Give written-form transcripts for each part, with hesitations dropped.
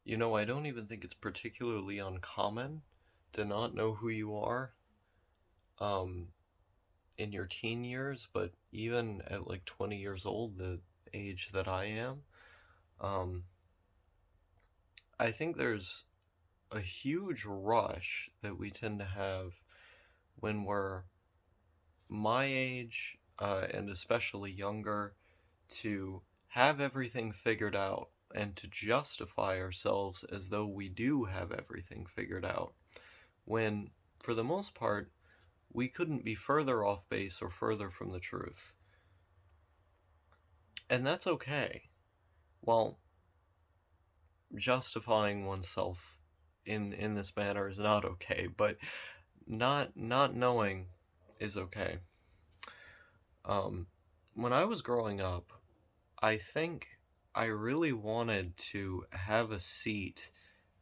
I don't even think it's particularly uncommon to not know who you are um, in your teen years, but even at like 20 years old, the age that I am, um, I think there's a huge rush that we tend to have when we're my age, and especially younger, to have everything figured out and to justify ourselves as though we do have everything figured out, when, for the most part, we couldn't be further off base or further from the truth. And that's okay. Well, justifying oneself in this manner is not okay, but not knowing is okay. Um, when I was growing up, I think I really wanted to have a seat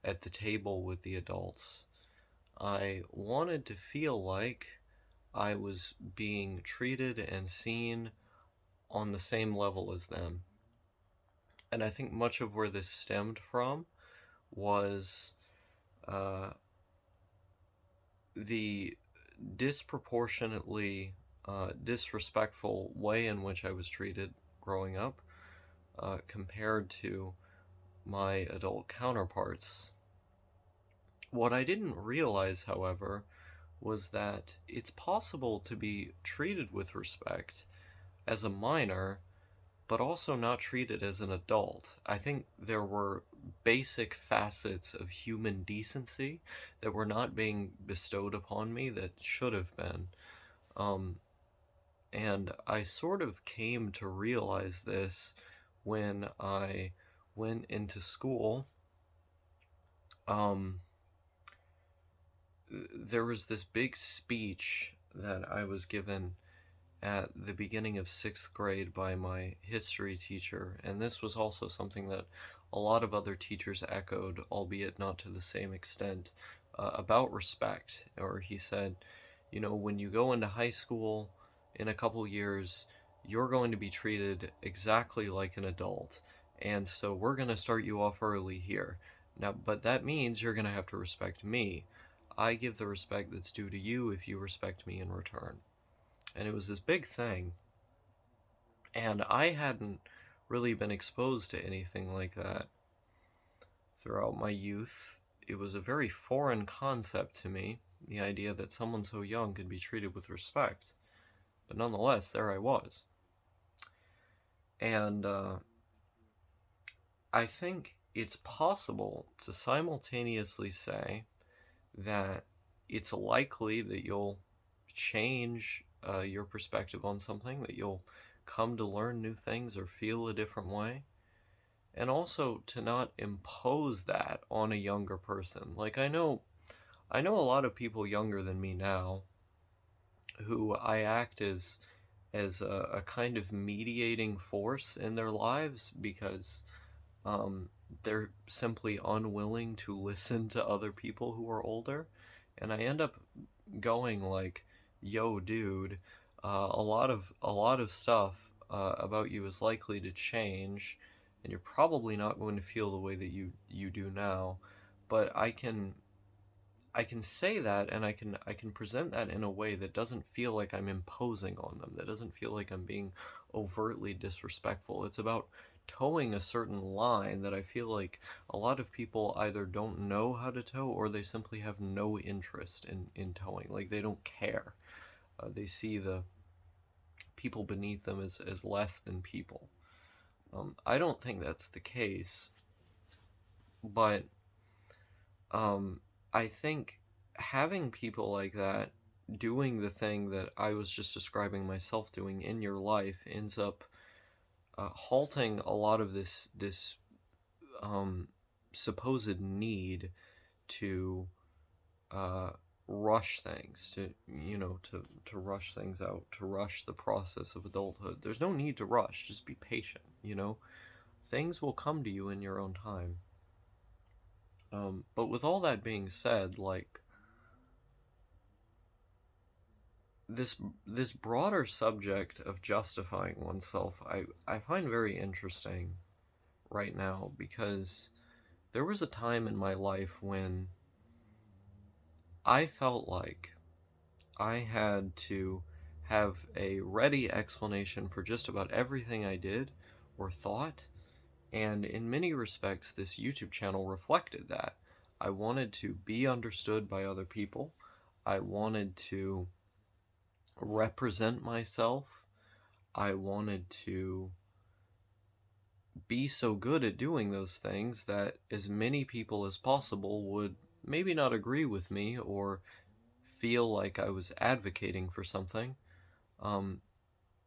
at the table with the adults. I wanted to feel like I was being treated and seen on the same level as them. And I think much of where this stemmed from was uh, the disproportionately disrespectful way in which I was treated growing up, compared to my adult counterparts. What I didn't realize, however, was that it's possible to be treated with respect as a minor, but also not treated as an adult. I think there were basic facets of human decency that were not being bestowed upon me that should have been. Um, and I sort of came to realize this when I went into school. Um, there was this big speech that I was given at the beginning of sixth grade by my history teacher, and this was also something that a lot of other teachers echoed, albeit not to the same extent, about respect. Or he said, when you go into high school in a couple years, you're going to be treated exactly like an adult, and so we're going to start you off early here. Now, but that means you're going to have to respect me. I give the respect that's due to you if you respect me in return. And it was this big thing, and I hadn't really been exposed to anything like that throughout my youth. It was a very foreign concept to me, the idea that someone so young could be treated with respect. But nonetheless, there I was. And I think it's possible to simultaneously say that it's likely that you'll change your perspective on something, that you'll come to learn new things or feel a different way, and also to not impose that on a younger person. Like I know a lot of people younger than me now who I act as a kind of mediating force in their lives because um, they're simply unwilling to listen to other people who are older, and I end up going like, "Yo, dude, a lot of stuff about you is likely to change, and you're probably not going to feel the way that you do now, but I can say that, and I can present that in a way that doesn't feel like I'm imposing on them, that doesn't feel like I'm being overtly disrespectful. It's about towing a certain line that I feel like a lot of people either don't know how to tow, or they simply have no interest in towing. Like, they don't care. They see the people beneath them as less than people. I don't think that's the case, but Um, I think having people like that doing the thing that I was just describing myself doing in your life ends up halting a lot of this um, supposed need to uh, rush things, to rush things out, to rush the process of adulthood. There's no need to rush. Just be patient. Things will come to you in your own time. But with all that being said, like, this this broader subject of justifying oneself, I find very interesting right now, because There was a time in my life when I felt like I had to have a ready explanation for just about everything I did or thought, and in many respects, this YouTube channel reflected that. I wanted to be understood by other people. I wanted to represent myself. I wanted to be so good at doing those things that as many people as possible would maybe not agree with me or feel like I was advocating for something, um,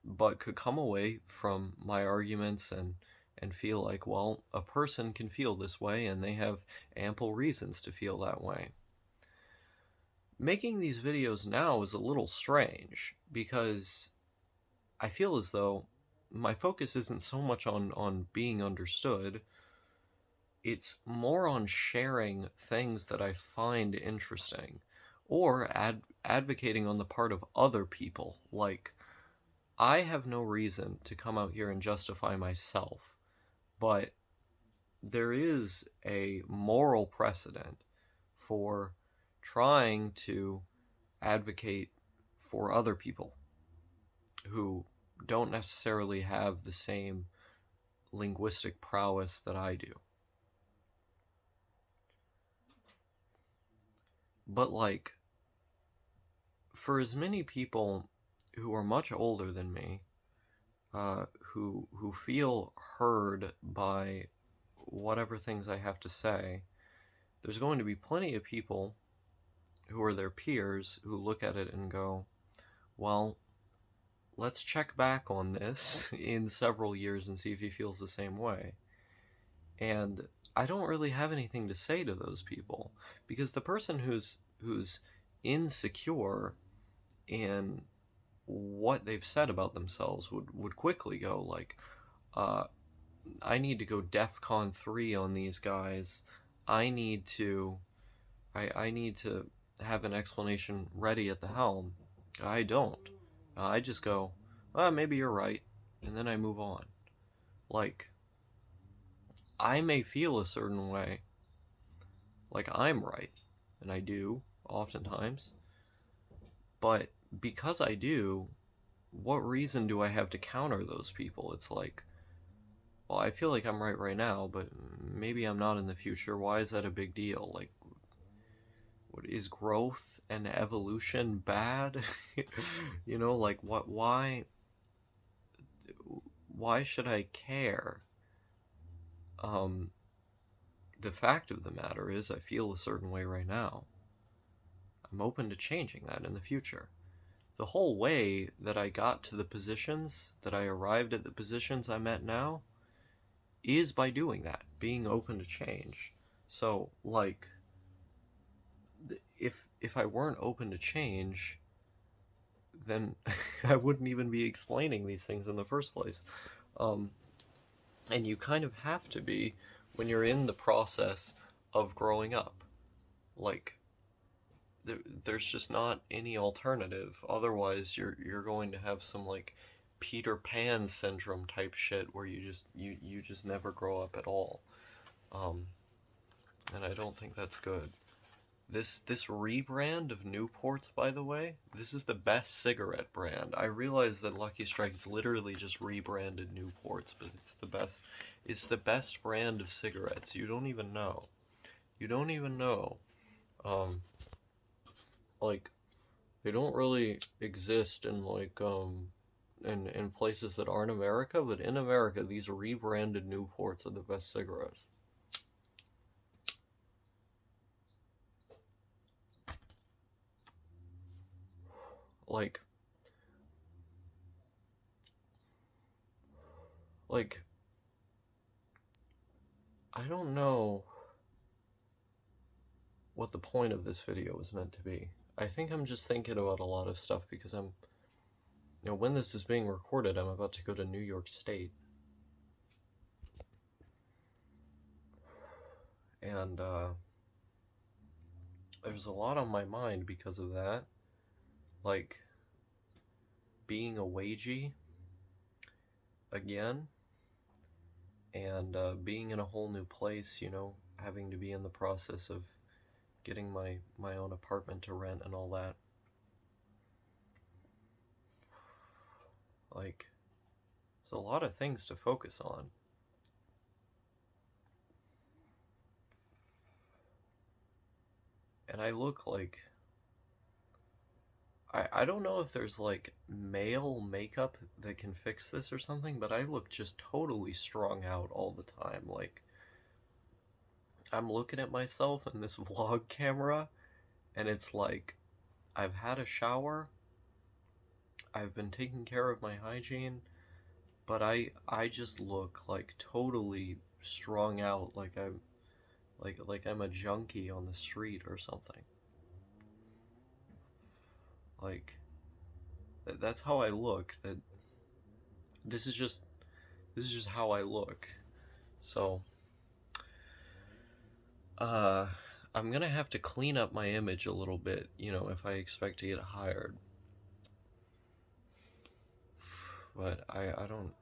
but could come away from my arguments and feel like, well, a person can feel this way and they have ample reasons to feel that way. Making these videos now is a little strange because I feel as though my focus isn't so much on being understood, it's more on sharing things that I find interesting or advocating on the part of other people. Like, I have no reason to come out here and justify myself, but there is a moral precedent for trying to advocate for other people who don't necessarily have the same linguistic prowess that I do. But, like, for as many people who are much older than me, who feel heard by whatever things I have to say, there's going to be plenty of people who are their peers who look at it and go, well, let's check back on this in several years and see if he feels the same way. And I don't really have anything to say to those people, because the person who's insecure in what they've said about themselves would quickly go like, I need to go DEFCON 3 on these guys. I need to I need to have an explanation ready at the helm. I don't. I just go, maybe you're right, and then I move on. Like, I may feel a certain way, like I'm right, and I do, oftentimes, but because I do, what reason do I have to counter those people? It's like, well, I feel like I'm right now, but maybe I'm not in the future. Why is that a big deal? Like, what is growth and evolution bad? You know, like, why should I care? The fact of the matter is I feel a certain way right now. I'm open to changing that in the future. The whole way that I got to the positions, that I arrived at the positions I'm at now, is by doing that, being open to change. So, like, if I weren't open to change, then I wouldn't even be explaining these things in the first place. And you kind of have to be when you're in the process of growing up. Like, there's just not any alternative. Otherwise, you're going to have some like Peter Pan syndrome type shit where you just never grow up at all. And I don't think that's good. This rebrand of Newports, by the way, this is the best cigarette brand. I realize that Lucky Strike's literally just rebranded Newports, but it's the best. It's the best brand of cigarettes. You don't even know. You don't even know. Like, they don't really exist in like in places that aren't America, but in America, these rebranded Newports are the best cigarettes. Like, I don't know what the point of this video was meant to be. I think I'm just thinking about a lot of stuff because when this is being recorded, I'm about to go to New York State. And, there's a lot on my mind because of that. Like, being a wagey again, and being in a whole new place, having to be in the process of getting my own apartment to rent and all that. Like, there's a lot of things to focus on. And I look like, I don't know if there's like male makeup that can fix this or something, but I look just totally strung out all the time. Like, I'm looking at myself in this vlog camera, and it's like, I've had a shower, I've been taking care of my hygiene, but I just look like totally strung out, like I'm a junkie on the street or something. Like, that's how I look. That this is just this is just how I look. So, uh, I'm gonna have to clean up my image a little bit, if I expect to get hired. But I don't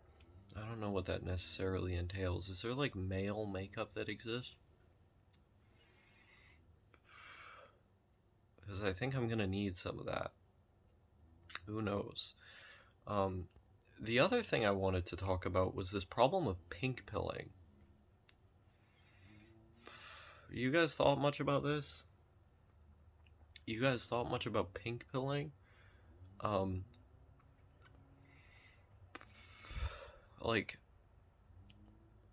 know what that necessarily entails. Is there like male makeup that exists? Because I think I'm gonna need some of that. Who knows? Um, the other thing I wanted to talk about was this problem of pink pilling. You guys thought much about this? You guys thought much about pink pilling? Um, like,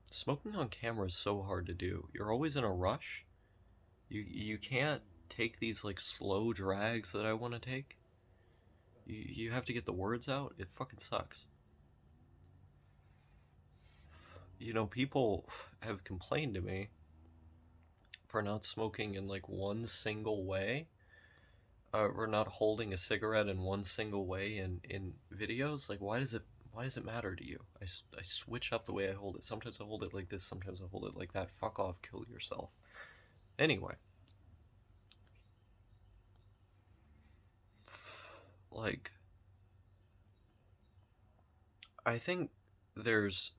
smoking on camera is so hard to do. You're always in a rush. You can't take these like slow drags that I want to take. You have to get the words out. It fucking sucks. People have complained to me for not smoking in like one single way. Or not holding a cigarette in one single way in videos. Like, why does it matter to you? I switch up the way I hold it. Sometimes I hold it like this, sometimes I hold it like that. Fuck off, kill yourself. Anyway, like, I think there's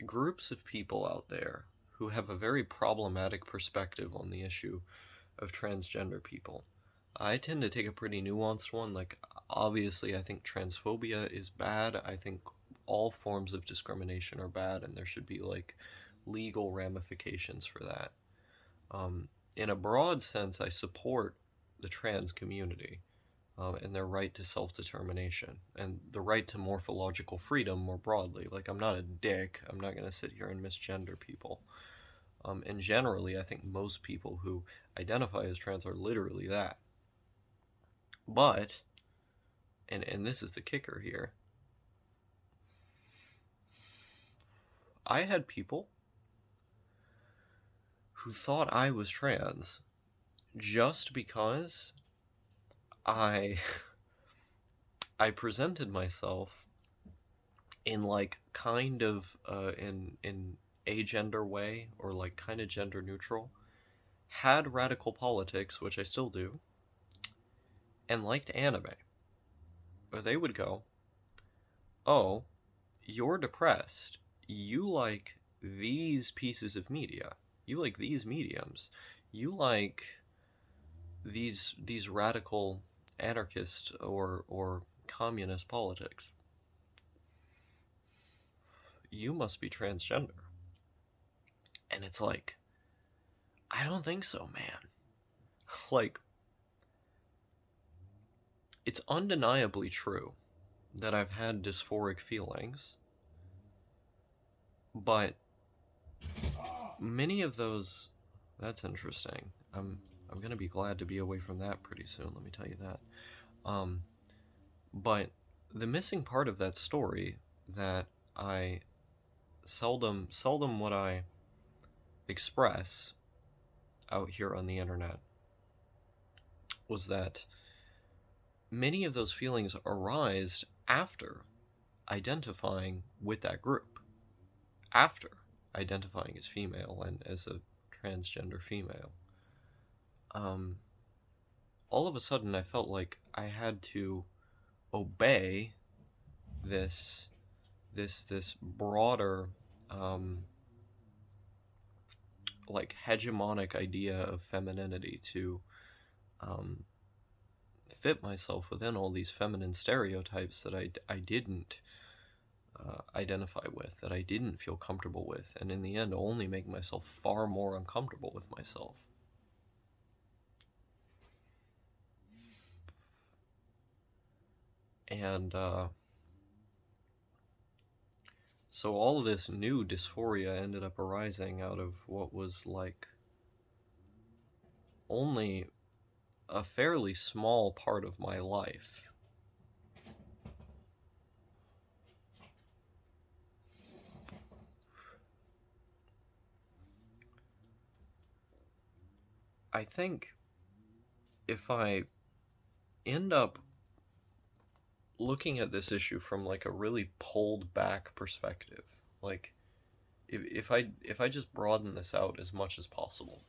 groups of people out there who have a very problematic perspective on the issue of transgender people. I tend to take a pretty nuanced one. Like, obviously, I think transphobia is bad. I think all forms of discrimination are bad, and there should be, like, legal ramifications for that. In a broad sense, I support the trans community and their right to self-determination and the right to morphological freedom more broadly. Like, I'm not a dick. I'm not going to sit here and misgender people. And generally, I think most people who identify as trans are literally that. But, and this is the kicker here, I had people who thought I was trans just because I I presented myself in like kind of in a gender way, or like kind of gender neutral, had radical politics, which I still do, and liked anime. Or they would go, "Oh, you're depressed. You like these pieces of media. You like these mediums. You like these radical anarchist or communist politics. You must be transgender." And it's like, I don't think so, man. Like, it's undeniably true that I've had dysphoric feelings, but many of those, that's interesting. I'm gonna be glad to be away from that pretty soon, let me tell you that. But the missing part of that story that I seldom what I express out here on the internet was that many of those feelings arise after identifying with that group, after identifying as female and as a transgender female. All of a sudden I felt like I had to obey this broader like hegemonic idea of femininity to um, fit myself within all these feminine stereotypes that I didn't identify with, that I didn't feel comfortable with, and in the end only make myself far more uncomfortable with myself. And so all of this new dysphoria ended up arising out of what was like only a fairly small part of my life. I think if I end up looking at this issue from like a really pulled back perspective, like if I just broaden this out as much as possible,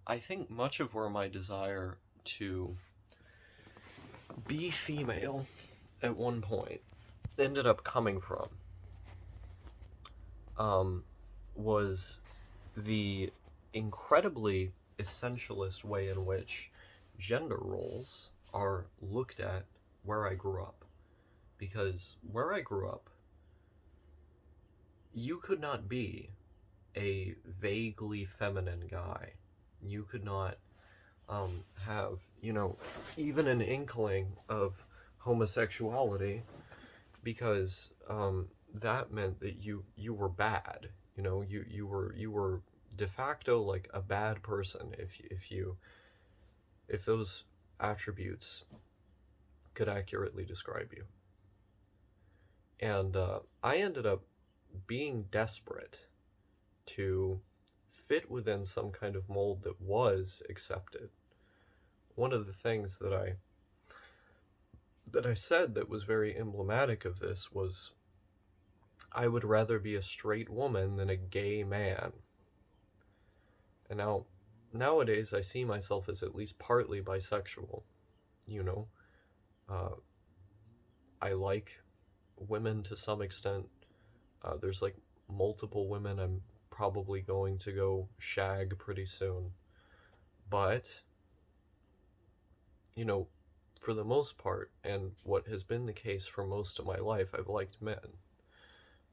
I think much of where my desire to be female at one point ended up coming from was the incredibly essentialist way in which gender roles are looked at where I grew up. Because where I grew up, you could not be a vaguely feminine guy. You could not have, even an inkling of homosexuality, because that meant that you were bad. You were de facto like a bad person if those attributes could accurately describe you. And I ended up being desperate to fit within some kind of mold that was accepted. One of the things that I said that was very emblematic of this was, I would rather be a straight woman than a gay man. And now, nowadays, I see myself as at least partly bisexual. I like women to some extent. There's like multiple women I'm probably going to go shag pretty soon. But, for the most part, and what has been the case for most of my life, I've liked men.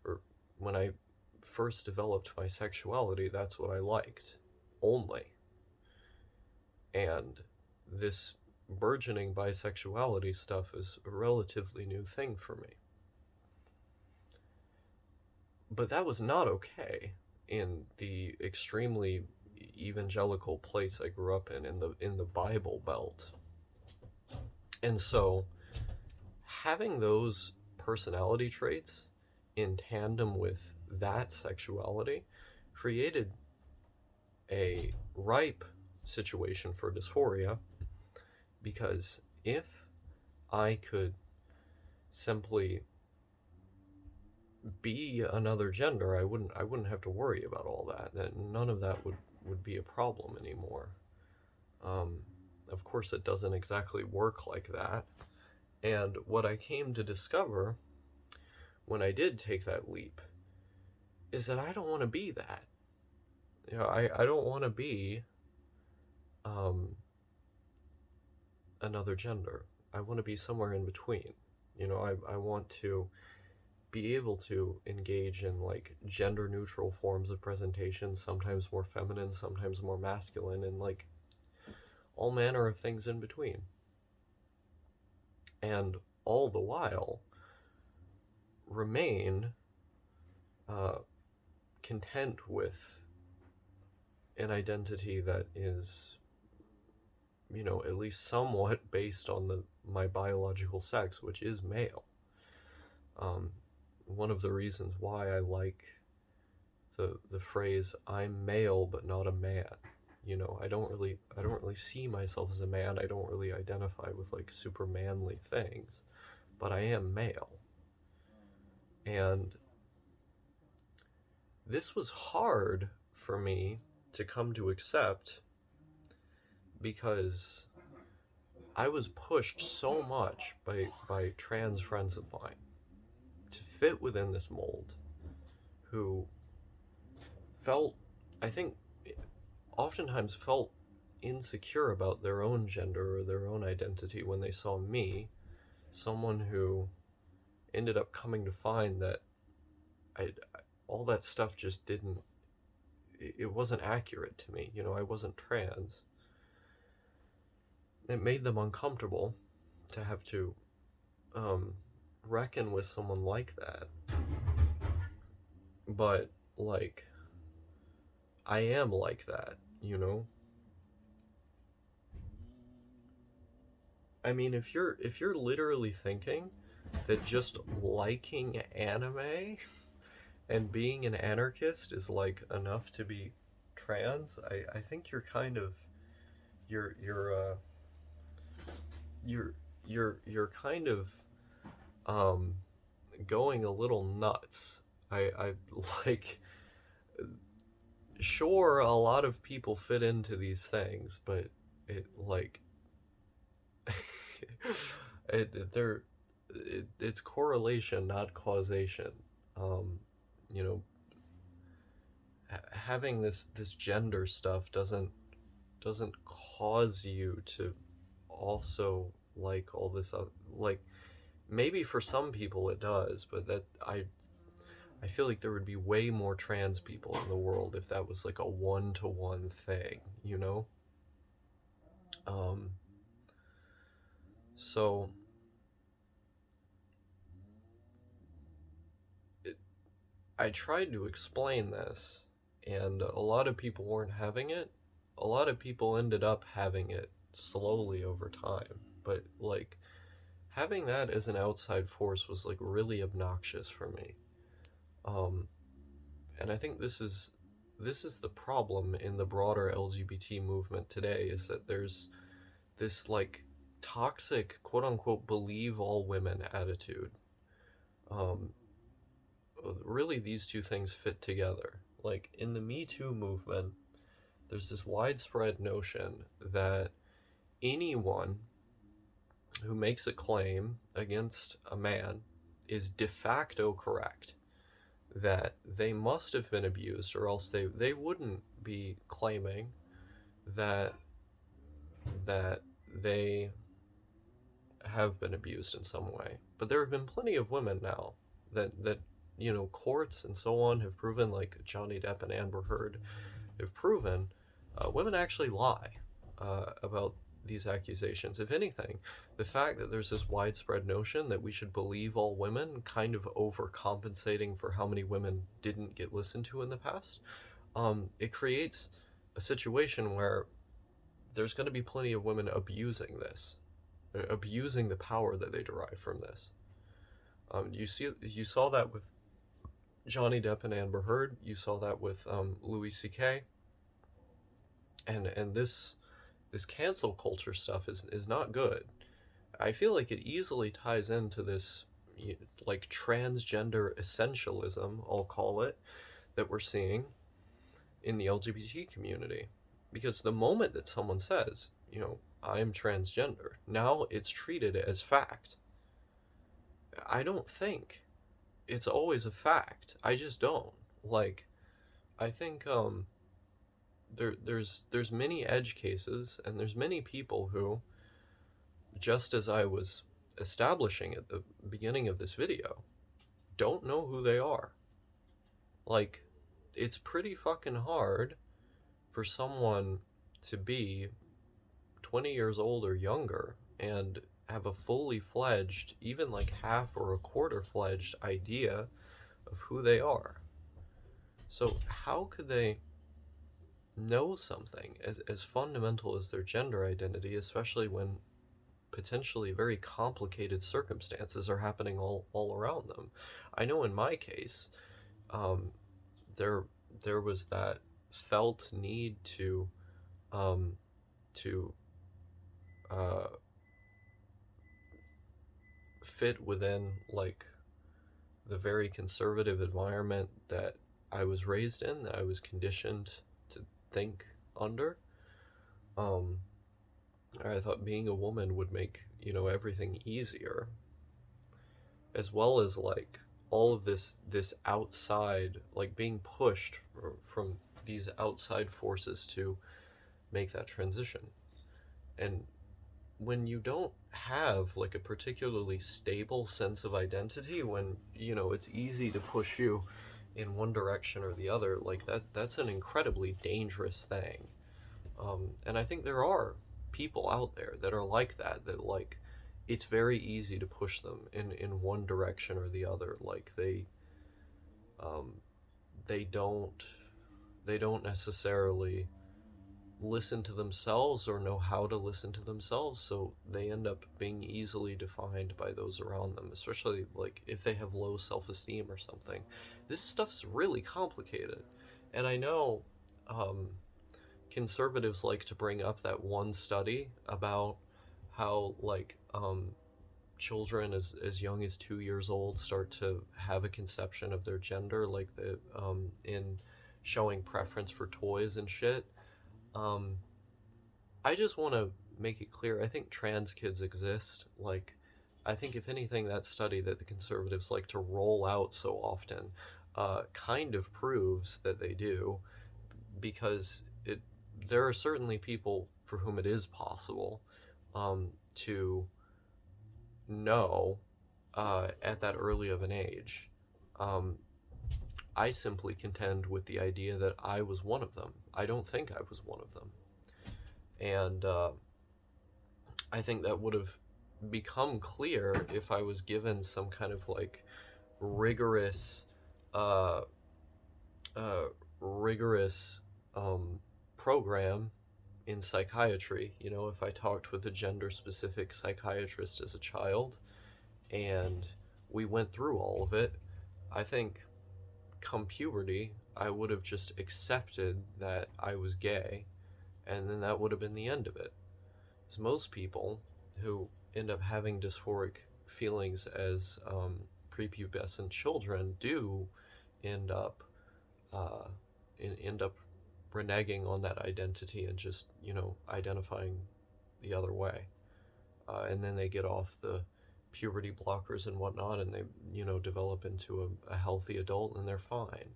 Or when I first developed my sexuality, that's what I liked. Only. And this burgeoning bisexuality stuff is a relatively new thing for me. But that was not okay in the extremely evangelical place I grew up in the Bible Belt. And so having those personality traits in tandem with that sexuality created a ripe situation for dysphoria, because if I could simply be another gender, I wouldn't have to worry about all that. That none of that would be a problem anymore. Of course, it doesn't exactly work like that. And what I came to discover when I did take that leap is that I don't want to be that. I don't want to be another gender. I want to be somewhere in between. I want to be able to engage in like gender neutral forms of presentation, sometimes more feminine, sometimes more masculine, and like all manner of things in between. And all the while remain content with an identity that is, at least somewhat based on my biological sex, which is male. One of the reasons why I like the phrase "I'm male but not a man." I don't really see myself as a man. I don't really identify with like super manly things, but I am male. And this was hard for me to come to accept, because I was pushed so much by trans friends of mine to fit within this mold, who felt, I think, oftentimes felt insecure about their own gender or their own identity when they saw me, someone who ended up coming to find that I all that stuff just didn't, it wasn't accurate to me. I wasn't trans. It made them uncomfortable to have to reckon with someone like that. But, like, I am like that. I mean, if you're literally thinking that just liking anime and being an anarchist is like enough to be trans, I think you're kind of you're you're uh you're kind of um going a little nuts. I like, sure, a lot of people fit into these things, but it like it's correlation, not causation. Um, you know, having this gender stuff doesn't cause you to also like all this other, like, maybe for some people it does, but that I feel like there would be way more trans people in the world if that was like a one-to-one thing. Um, so it, I tried to explain this, and a lot of people weren't having it. A lot of people ended up having it slowly over time, but like having that as an outside force was like really obnoxious for me. Um, and I think this is the problem in the broader LGBT movement today, is that there's this like toxic quote unquote believe all women attitude. Um, really, these two things fit together. Like in the Me Too movement, there's this widespread notion that anyone who makes a claim against a man is de facto correct, that they must have been abused, or else they wouldn't be claiming that that they have been abused in some way. But there have been plenty of women now that courts and so on have proven, like Johnny Depp and Amber Heard have proven, women actually lie about these accusations. If anything, the fact that there's this widespread notion that we should believe all women, kind of overcompensating for how many women didn't get listened to in the past, it creates a situation where there's going to be plenty of women abusing this, abusing the power that they derive from this. You saw that with Johnny Depp and Amber Heard. You saw that with Louis C.K. And this cancel culture stuff is not good. I feel like it easily ties into this like transgender essentialism, I'll call it, that we're seeing in the LGBT community. Because the moment that someone says, I'm transgender, now it's treated as fact. I don't think it's always a fact. I just don't. Like, I think there's many edge cases, and there's many people who, just as I was establishing at the beginning of this video, don't know who they are. Like, it's pretty fucking hard for someone to be 20 years old or younger and have a fully fledged, even like half or a quarter fledged idea of who they are. So how could they know something as fundamental as their gender identity, especially when potentially very complicated circumstances are happening all around them? I know in my case, um, there was that felt need to um, to uh, fit within like the very conservative environment that I was raised in, that I was conditioned to think under. Um, I thought being a woman would make everything easier, as well as like all of this outside, like being pushed from these outside forces to make that transition. And when you don't have like a particularly stable sense of identity, when it's easy to push you in one direction or the other, like that's an incredibly dangerous thing. And I think there are people out there that are like that like it's very easy to push them in one direction or the other. Like um, they don't they don't necessarily listen to themselves or know how to listen to themselves, so they end up being easily defined by those around them, especially like if they have low self-esteem or something. This stuff's really complicated. And I know um, conservatives like to bring up that one study about how like children as young as 2 years old start to have a conception of their gender, like the in showing preference for toys and shit. um, I just want to make it clear. I think trans kids exist. Like, I think if anything, that study that the conservatives like to roll out so often kind of proves that they do, because there are certainly people for whom it is possible to know at that early of an age. Um, I simply contend with the idea that I was one of them. I don't think I was one of them. And I think that would have become clear if I was given some kind of like rigorous, uh, uh, rigorous program in psychiatry. If I talked with a gender specific psychiatrist as a child and we went through all of it, I think come puberty, I would have just accepted that I was gay, and then that would have been the end of it. Because most people who end up having dysphoric feelings as prepubescent children do end up uh, end up reneging on that identity and just identifying the other way, and then they get off the puberty blockers and whatnot, and they develop into a healthy adult, and they're fine.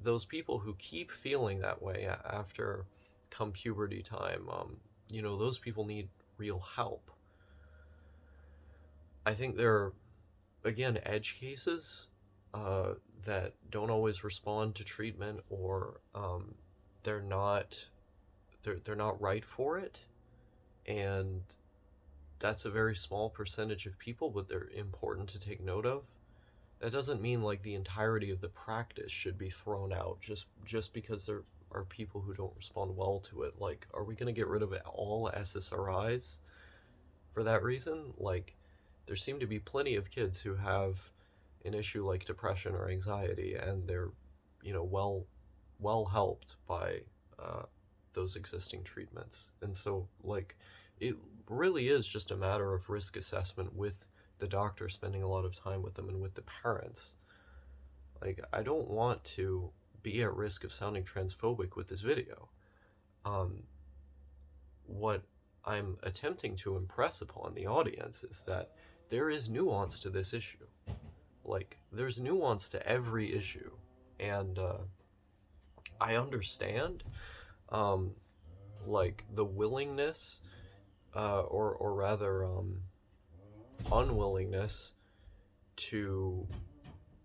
Those people who keep feeling that way after come puberty time, those people need real help. I think there are, again, edge cases that don't always respond to treatment, or they're not they're not right for it, and that's a very small percentage of people, but they're important to take note of. That doesn't mean like the entirety of the practice should be thrown out just because there are people who don't respond well to it. Like, are we going to get rid of all SSRIs for that reason? Like, there seem to be plenty of kids who have an issue like depression or anxiety, and they're well helped by uh, those existing treatments. And so like it really is just a matter of risk assessment with the doctor spending a lot of time with them and with the parents. Like, I don't want to be at risk of sounding transphobic with this video. Um, what I'm attempting to impress upon the audience is that there is nuance to this issue. Like, there's nuance to every issue. And I understand, um, like, the willingness, or rather, unwillingness to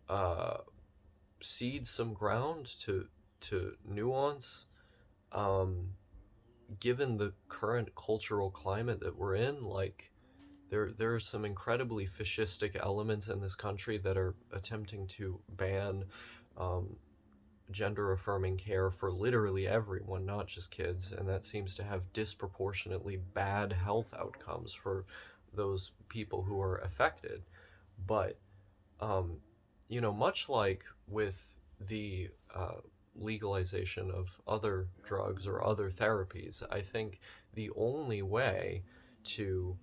uh, cede some ground to nuance, um, given the current cultural climate that we're in. Like, there are some incredibly fascistic elements in this country that are attempting to ban um, gender affirming care for literally everyone, not just kids, and that seems to have disproportionately bad health outcomes for those people who are affected. But um, much like with the legalization of other drugs or other therapies, I think the only way to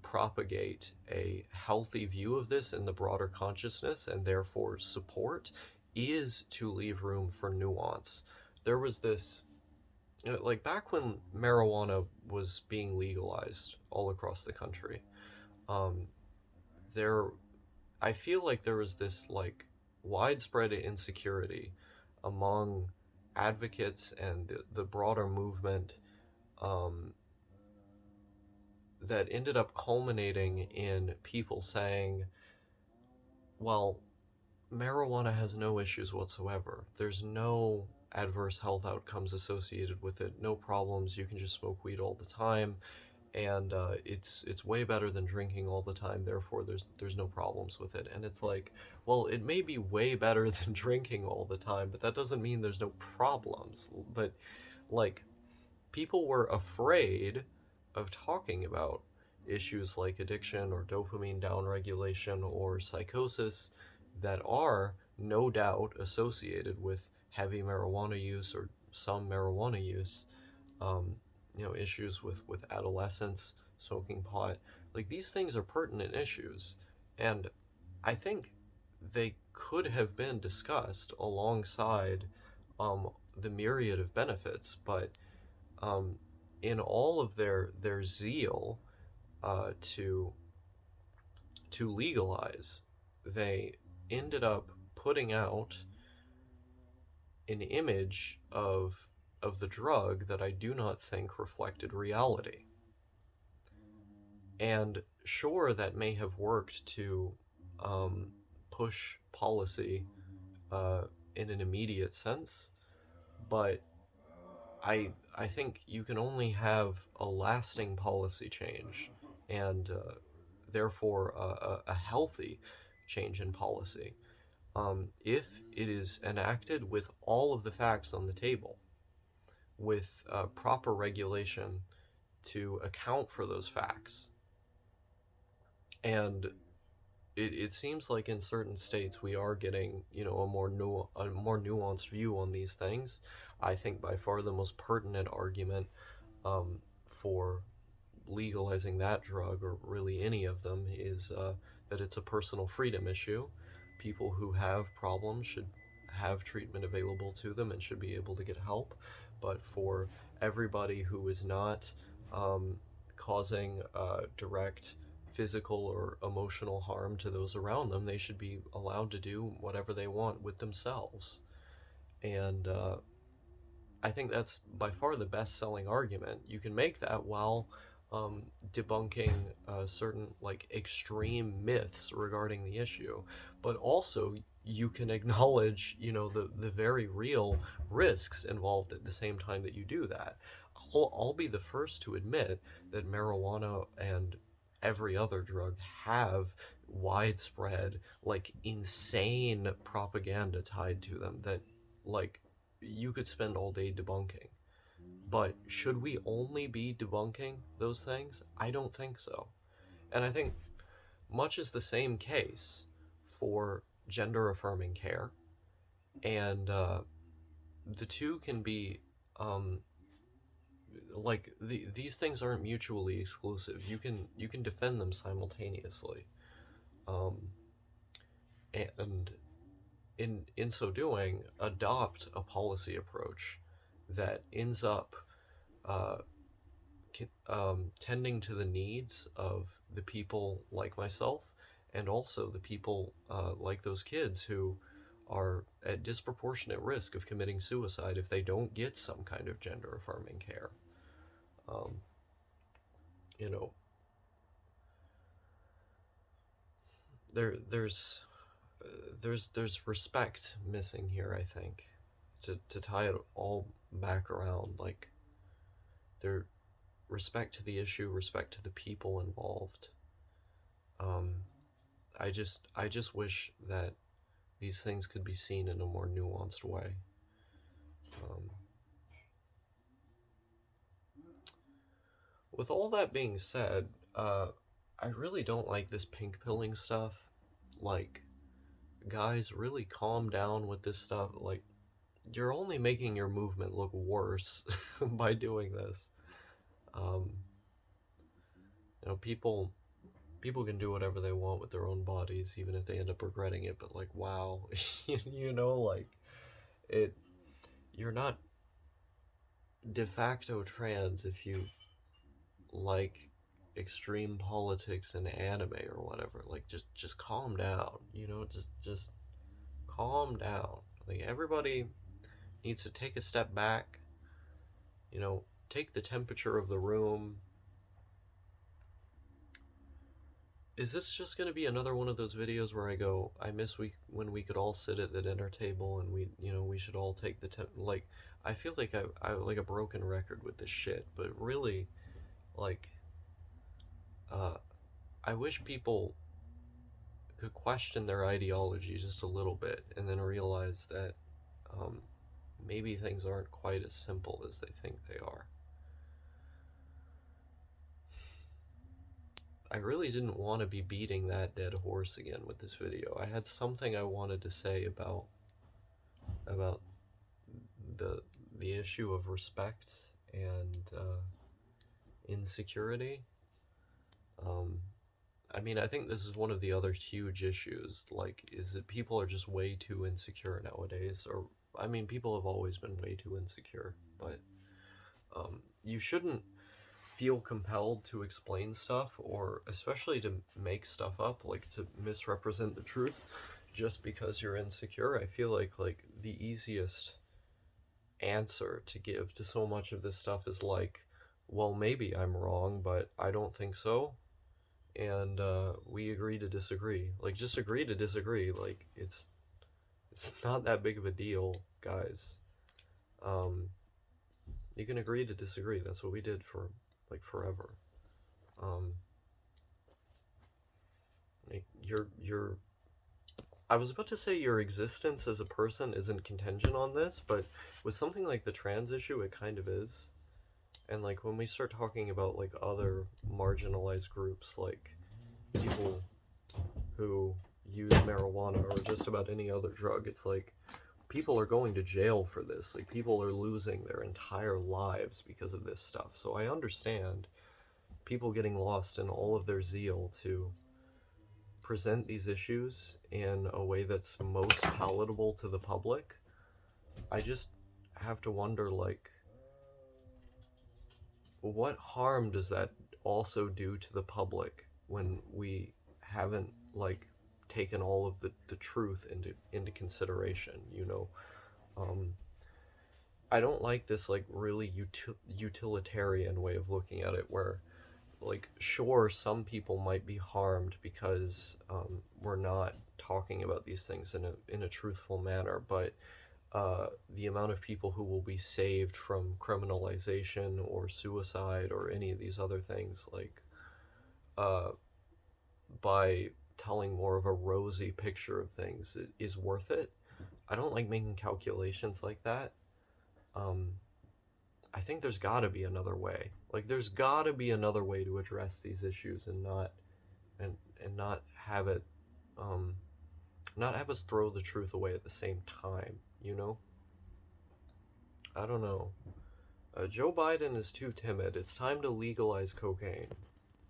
propagate a healthy view of this in the broader consciousness, and therefore support, is to leave room for nuance. There was this, like, back when marijuana was being legalized all across the country, um, there I feel like there was this like widespread insecurity among advocates and the broader movement, um, that ended up culminating in people saying, well, marijuana has no issues whatsoever. There's no adverse health outcomes associated with it, no problems. You can just smoke weed all the time, and it's way better than drinking all the time. Therefore, there's no problems with it. And it's like, well, it may be way better than drinking all the time, but that doesn't mean there's no problems. But like, people were afraid of talking about issues like addiction or dopamine downregulation or psychosis that are no doubt associated with heavy marijuana use or some marijuana use. Um, issues with adolescence, smoking pot. Like, these things are pertinent issues, and I think they could have been discussed alongside um, the myriad of benefits, but um, in all of their zeal to legalize, they ended up putting out an image of the drug that I do not think reflected reality. And sure, that may have worked to push policy uh, in an immediate sense, but I think you can only have a lasting policy change, and therefore a healthy change in policy, if it is enacted with all of the facts on the table, with proper regulation to account for those facts. And it seems like in certain states we are getting, a more nuanced view on these things. I think by far the most pertinent argument for legalizing that drug, or really any of them, is that it's a personal freedom issue. People who have problems should have treatment available to them and should be able to get help. But for everybody who is not um, causing direct physical or emotional harm to those around them, they should be allowed to do whatever they want with themselves. And I think that's by far the best-selling argument. You can make that while debunking certain like extreme myths regarding the issue, but also you can acknowledge, the very real risks involved at the same time that you do that. I'll be the first to admit that marijuana and every other drug have widespread, like, insane propaganda tied to them that, like, you could spend all day debunking. But should we only be debunking those things? I don't think so. And I think much is the same case for gender affirming care. And the two can be, these things aren't mutually exclusive. You can defend them simultaneously. Um, and in so doing, adopt a policy approach that ends up uh, tending to the needs of the people like myself, and also the people like those kids who are at disproportionate risk of committing suicide if they don't get some kind of gender affirming care. Um, you know, there's there's respect missing here, I think, to tie it all back around. Like, there respect to the issue, respect to the people involved. Um, I just wish that these things could be seen in a more nuanced way. Um, with all that being said, I really don't like this pink pilling stuff. Like, guys, really calm down with this stuff. Like, you're only making your movement look worse by doing this. Um, people can do whatever they want with their own bodies, even if they end up regretting it. But like, wow, like, it. You're not de facto trans if you like extreme politics and anime or whatever. Like, just calm down, you know, just calm down. Like, everybody needs to take a step back, you know, take the temperature of the room. Is this just going to be another one of those videos where I go, I miss when we could all sit at the dinner table and we, you know, we should all take the like, I feel like I like a broken record with this shit, but really, like, uh, I wish people could question their ideology just a little bit and then realize that um, maybe things aren't quite as simple as they think they are. I really didn't want to be beating that dead horse again with this video. I had something I wanted to say about the the issue of respect and insecurity. Um, I mean, I think this is one of the other huge issues. Like, is that people are just way too insecure nowadays. Or, I mean, people have always been way too insecure, but you shouldn't feel compelled to explain stuff, or especially to make stuff up, like to misrepresent the truth just because you're insecure. I feel like the easiest answer to give to so much of this stuff is like, well, maybe I'm wrong, but I don't think so, and we agree to disagree. Like, just agree to disagree. Like, it's not that big of a deal, guys. You can agree to disagree. That's what we did for like forever. Um, like, I was about to say your existence as a person isn't contingent on this, but with something like the trans issue, it kind of is. And like when we start talking about like other marginalized groups, like people who use marijuana or just about any other drug, it's like people are going to jail for this. Like, people are losing their entire lives because of this stuff. So I understand people getting lost in all of their zeal to present these issues in a way that's most palatable to the public. I just have to wonder, like, what harm does that also do to the public when we haven't, like, taken all of the truth into consideration, you know? I don't like this, like, really utilitarian way of looking at it, where, like, sure, some people might be harmed because we're not talking about these things in a truthful manner, but the amount of people who will be saved from criminalization or suicide or any of these other things, like, uh, by telling more of a rosy picture of things, is worth it. I don't like making calculations like that. Um, I think there's got to be another way. Like, there's got to be another way to address these issues and not have it, um, not have us throw the truth away at the same time. You know? I don't know. Joe Biden is too timid. It's time to legalize cocaine.